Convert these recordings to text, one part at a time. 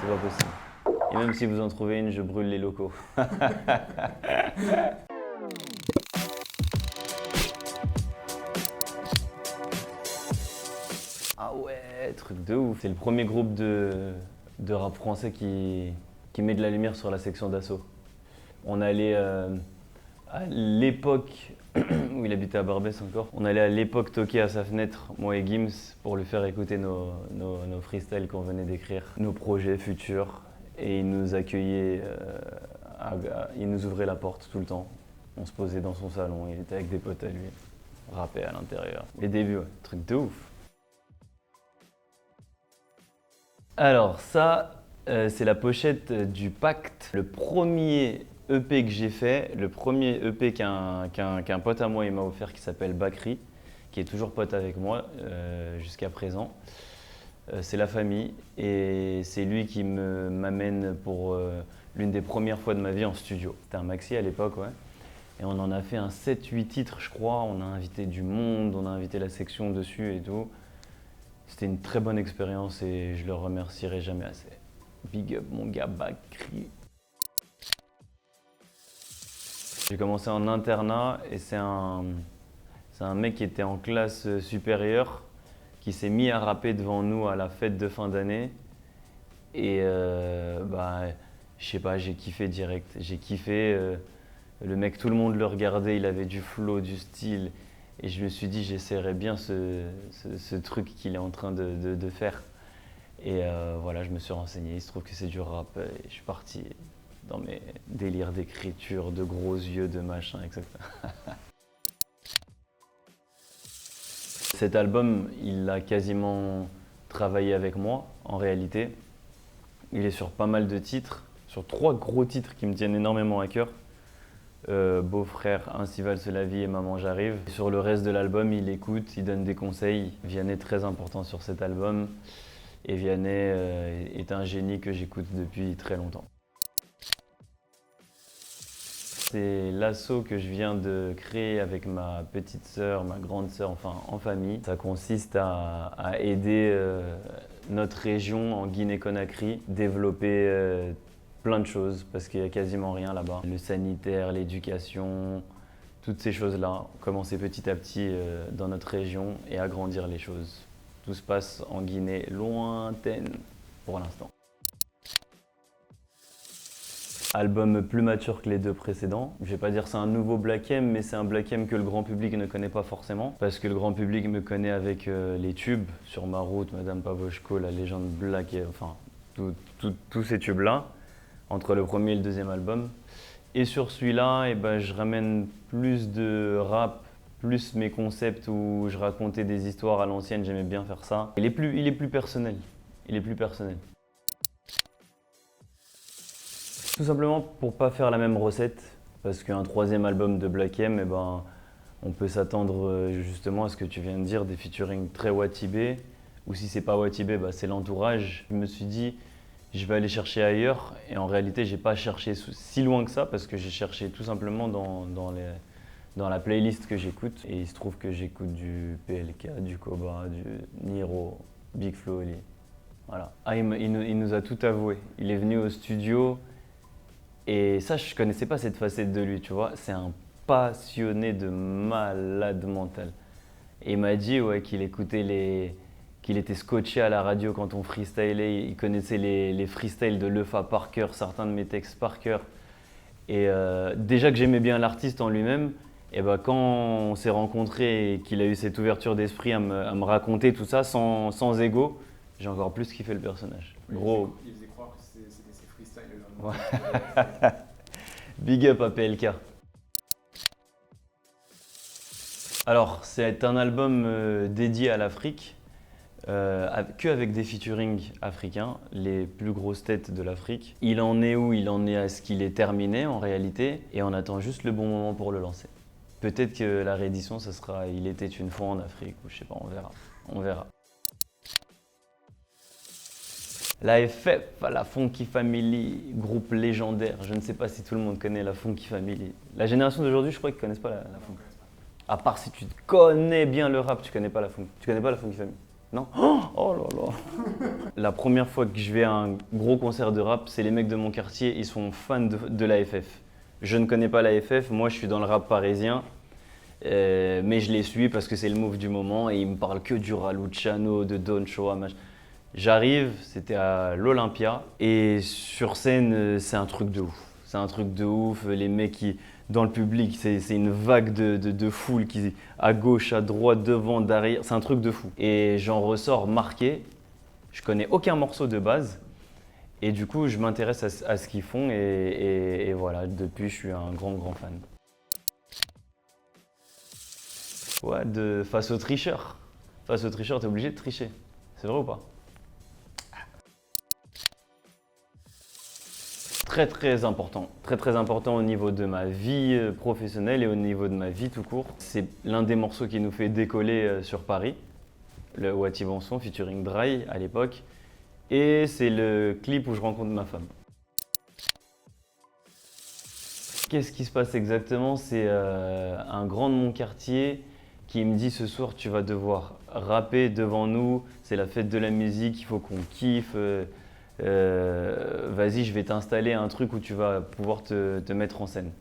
c'est pas possible. Et même si vous en trouvez une, je brûle les locaux. Ah ouais, truc de ouf. C'est le premier groupe de rap français qui met de la lumière sur la section d'assaut. On allait à l'époque où il habitait à Barbès encore, on allait à l'époque toquer à sa fenêtre, moi et Gims, pour lui faire écouter nos freestyles qu'on venait d'écrire, nos projets futurs. Et il nous accueillait, il nous ouvrait la porte tout le temps. On se posait dans son salon, il était avec des potes à lui, rappait à l'intérieur. Les débuts, ouais, truc de ouf. Alors ça, c'est la pochette du Pacte. Le premier EP que j'ai fait, le premier EP qu'un pote à moi il m'a offert qui s'appelle Bakri, qui est toujours pote avec moi jusqu'à présent. C'est La Famille et c'est lui qui m'amène pour l'une des premières fois de ma vie en studio. C'était un maxi à l'époque, ouais. Et on en a fait un 7-8 titres, je crois. On a invité du monde, on a invité la section dessus et tout. C'était une très bonne expérience et je le remercierai jamais assez. Big up mon gars Bakri. J'ai commencé en internat et c'est un mec qui était en classe supérieure qui s'est mis à rapper devant nous à la fête de fin d'année. Et je sais pas, j'ai kiffé direct. J'ai kiffé. Le mec, tout le monde le regardait, il avait du flow, du style. Et je me suis dit, j'essaierais bien ce truc qu'il est en train de faire. Et voilà, je me suis renseigné. Il se trouve que c'est du rap. Et je suis parti dans mes délires d'écriture, de gros yeux, de machin, etc. Cet album, il a quasiment travaillé avec moi, en réalité. Il est sur pas mal de titres, sur 3 gros titres qui me tiennent énormément à cœur. Beau-frère, Ainsi valse la vie et Maman j'arrive. Sur le reste de l'album, il écoute, il donne des conseils. Vianney est très important sur cet album. Et Vianney est un génie que j'écoute depuis très longtemps. C'est l'asso que je viens de créer avec ma petite sœur, ma grande sœur, enfin en famille. Ça consiste à aider notre région en Guinée-Conakry, développer plein de choses parce qu'il n'y a quasiment rien là-bas. Le sanitaire, l'éducation, toutes ces choses-là, commencer petit à petit dans notre région et agrandir les choses. Tout se passe en Guinée lointaine pour l'instant. Album plus mature que les 2 précédents. Je vais pas dire c'est un nouveau Black M, mais c'est un Black M que le grand public ne connaît pas forcément. Parce que le grand public me connaît avec les tubes, Sur ma route, Madame Pavoshko, La légende Black, enfin tous ces tubes-là, entre le premier et le deuxième album. Et sur celui-là, je ramène plus de rap, plus mes concepts où je racontais des histoires à l'ancienne, j'aimais bien faire ça. Il est plus personnel. Il est plus personnel. Tout simplement pour pas faire la même recette, parce qu'un 3e album de Black M, on peut s'attendre justement à ce que tu viens de dire, des featuring très Watibé, ou si c'est pas Watibé, c'est l'entourage. Je me suis dit, je vais aller chercher ailleurs, et en réalité, j'ai pas cherché si loin que ça, parce que j'ai cherché tout simplement dans la playlist que j'écoute, et il se trouve que j'écoute du PLK, du Koba, du Niro, Big Flo, Oli. Voilà. Ah, il nous a tout avoué. Il est venu au studio. Et ça, je connaissais pas cette facette de lui, tu vois. C'est un passionné de malade mental. Et il m'a dit qu'il qu'il était scotché à la radio quand on freestylait. Il connaissait les freestyles de Lefa par cœur, certains de mes textes par cœur. Et déjà que j'aimais bien l'artiste en lui-même, quand on s'est rencontrés et qu'il a eu cette ouverture d'esprit à me raconter tout ça sans ego, j'ai encore plus kiffé le personnage. Gros. Il faisait croire que c'était ses freestyles. Ouais. Big up à PLK. Alors, c'est un album dédié à l'Afrique, qu'avec des featuring africains, les plus grosses têtes de l'Afrique. Il en est où? Il en est à ce qu'il est terminé en réalité, et on attend juste le bon moment pour le lancer. Peut-être que la réédition, ce sera Il était une fois en Afrique, ou je sais pas, on verra. On verra. La FF, la Funky Family, groupe légendaire. Je ne sais pas si tout le monde connaît la Funky Family. La génération d'aujourd'hui, je crois qu'ils ne connaissent pas la Funky. À part si tu connais bien le rap, tu connais pas la Funky Family. Non? Oh là là! La première fois que je vais à un gros concert de rap, c'est les mecs de mon quartier, ils sont fans de l'AFF. Je ne connais pas l'AFF, moi je suis dans le rap parisien, mais je les suis parce que c'est le move du moment et ils me parlent que du Raluciano, de Don Choa, machin. J'arrive, c'était à l'Olympia et sur scène, c'est un truc de ouf. C'est un truc de ouf. Les mecs qui, dans le public, c'est une vague de foule qui, à gauche, à droite, devant, derrière. C'est un truc de fou. Et j'en ressors marqué. Je connais aucun morceau de base. Et du coup, je m'intéresse à ce qu'ils font et voilà, depuis, je suis un grand fan. Ouais, face aux tricheurs. Face aux tricheurs, t'es obligé de tricher. C'est vrai ou pas? Très important au niveau de ma vie professionnelle et au niveau de ma vie tout court. C'est l'un des morceaux qui nous fait décoller sur Paris, le Wati Banson featuring Dry à l'époque, et c'est le clip où je rencontre ma femme. Qu'est-ce qui se passe exactement? C'est un grand de mon quartier qui me dit ce soir tu vas devoir rapper devant nous, c'est la fête de la musique, il faut qu'on kiffe. Vas-y, je vais t'installer un truc où tu vas pouvoir te mettre en scène.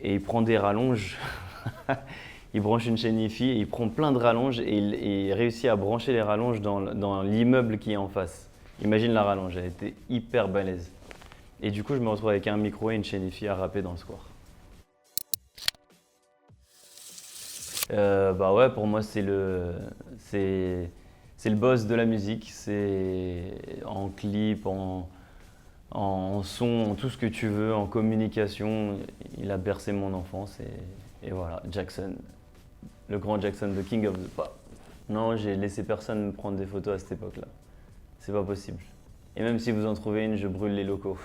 Et il prend des rallonges, il branche une chaîne hi-fi, il prend plein de rallonges et il réussit à brancher les rallonges dans l'immeuble qui est en face. Imagine la rallonge, elle était hyper balèze. Et du coup, je me retrouve avec un micro et une chaîne hi-fi à rapper dans le square. Bah ouais, pour moi, c'est le boss de la musique. C'est en clip, en son, en tout ce que tu veux, en communication. Il a bercé mon enfance et voilà, Jackson, le grand Jackson, the king of the pop. Non, j'ai laissé personne me prendre des photos à cette époque-là. C'est pas possible. Et même si vous en trouvez une, je brûle les locaux.